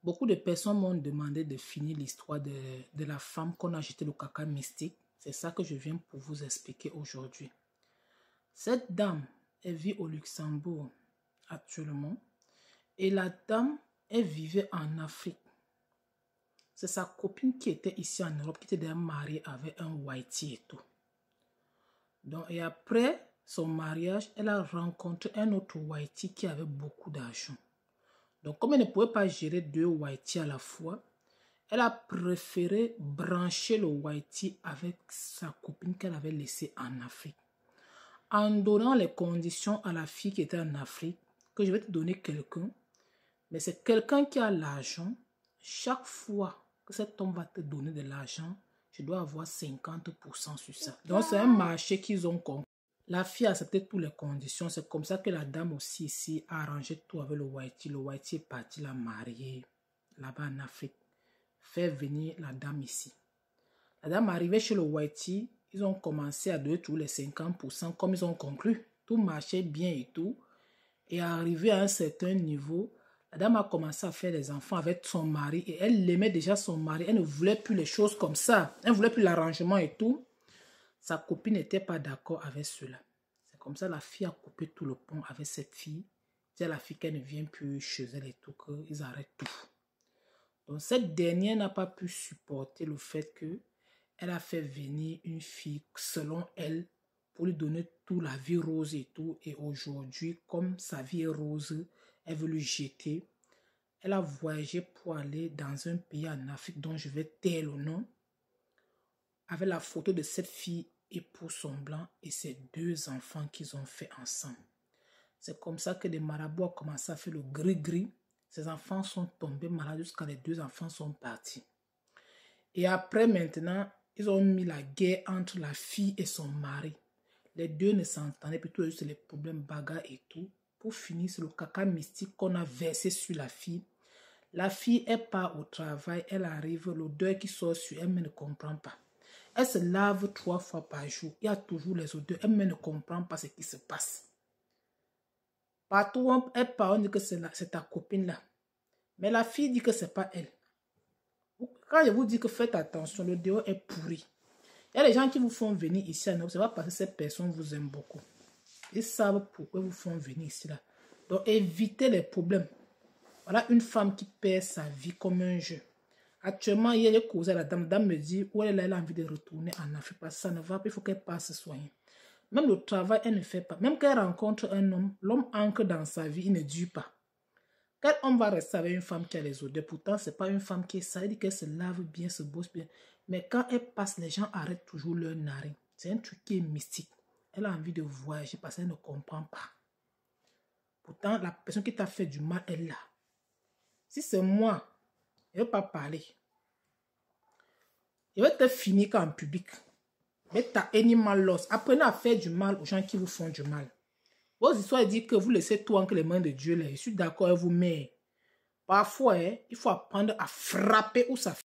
Beaucoup de personnes m'ont demandé de finir l'histoire de la femme qu'on a jeté le caca mystique. C'est ça que je viens pour vous expliquer aujourd'hui. Cette dame, elle vit au Luxembourg actuellement. Et la dame, elle vivait en Afrique. C'est sa copine qui était ici en Europe, qui était déjà mariée avec un Whitey et tout. Donc, et après son mariage, elle a rencontré un autre Whitey qui avait beaucoup d'argent. Donc, comme elle ne pouvait pas gérer deux Whitey à la fois, elle a préféré brancher le Whitey avec sa copine qu'elle avait laissée en Afrique. En donnant les conditions à la fille qui était en Afrique, que je vais te donner quelqu'un, mais c'est quelqu'un qui a l'argent. Chaque fois que cet homme va te donner de l'argent, je dois avoir 50% sur ça. Donc, c'est un marché qu'ils ont compris. La fille a accepté toutes les conditions. C'est comme ça que la dame aussi ici a arrangé tout avec le Whitey. Le Whitey est parti la marier là-bas en Afrique. Faire venir la dame ici. La dame arrivait chez le Whitey. Ils ont commencé à donner tous les 50% comme ils ont conclu. Tout marchait bien et tout. Et arrivé à un certain niveau, la dame a commencé à faire des enfants avec son mari. Et elle aimait déjà son mari. Elle ne voulait plus les choses comme ça. Elle ne voulait plus l'arrangement et tout. Sa copine n'était pas d'accord avec cela. C'est comme ça que la fille a coupé tout le pont avec cette fille. C'est la fille qu'elle ne vient plus chez elle et tout, qu'ils arrêtent tout. Donc cette dernière n'a pas pu supporter le fait qu'elle a fait venir une fille selon elle pour lui donner tout la vie rose et tout. Et aujourd'hui, comme sa vie est rose, elle veut lui jeter. Elle a voyagé pour aller dans un pays en Afrique dont je vais taire le nom, avec la photo de cette fille époux son blanc et ses deux enfants qu'ils ont fait ensemble. C'est comme ça que les marabouts ont commencé à faire le gris-gris. Ces enfants sont tombés malades jusqu'à les deux enfants sont partis. Et après maintenant, ils ont mis la guerre entre la fille et son mari. Les deux ne s'entendaient plus, tout juste les problèmes bagarres et tout. Pour finir, c'est le caca mystique qu'on a versé sur la fille. La fille, elle part au travail, elle arrive, l'odeur qui sort sur elle, mais ne comprend pas. Elle se lave 3 fois par jour. Il y a toujours les odeurs. Elle ne comprend pas ce qui se passe. Partout où elle part, on dit que c'est ta copine là. Mais la fille dit que ce n'est pas elle. Quand je vous dis que faites attention, le dehors est pourri. Il y a des gens qui vous font venir ici à Europe. C'est pas parce que ces personnes vous aiment beaucoup. Ils savent pourquoi vous font venir ici là. Donc évitez les problèmes. Voilà une femme qui perd sa vie comme un jeu. Actuellement, hier, j'ai causé à la dame. La dame me dit où elle a envie de retourner en Afrique. Parce que ça ne va pas, il faut qu'elle passe se soigner. Même le travail, elle ne fait pas. Même quand elle rencontre un homme, l'homme ancre dans sa vie, il ne dure pas. Quel homme va rester avec une femme qui a les odeurs? Pourtant, ce n'est pas une femme qui est sale. Elle dit qu'elle se lave bien, se bosse bien. Mais quand elle passe, les gens arrêtent toujours leur narine. C'est un truc qui est mystique. Elle a envie de voyager parce qu'elle ne comprend pas. Pourtant, la personne qui t'a fait du mal est là. Si c'est moi, je ne vais pas parler. Je vais te finir en public. Mais ta animal loss. Apprenez à faire du mal aux gens qui vous font du mal. Vos histoires disent que vous laissez tout entre les mains de Dieu. Là. Je suis d'accord avec vous, mais parfois, il faut apprendre à frapper où ça fait.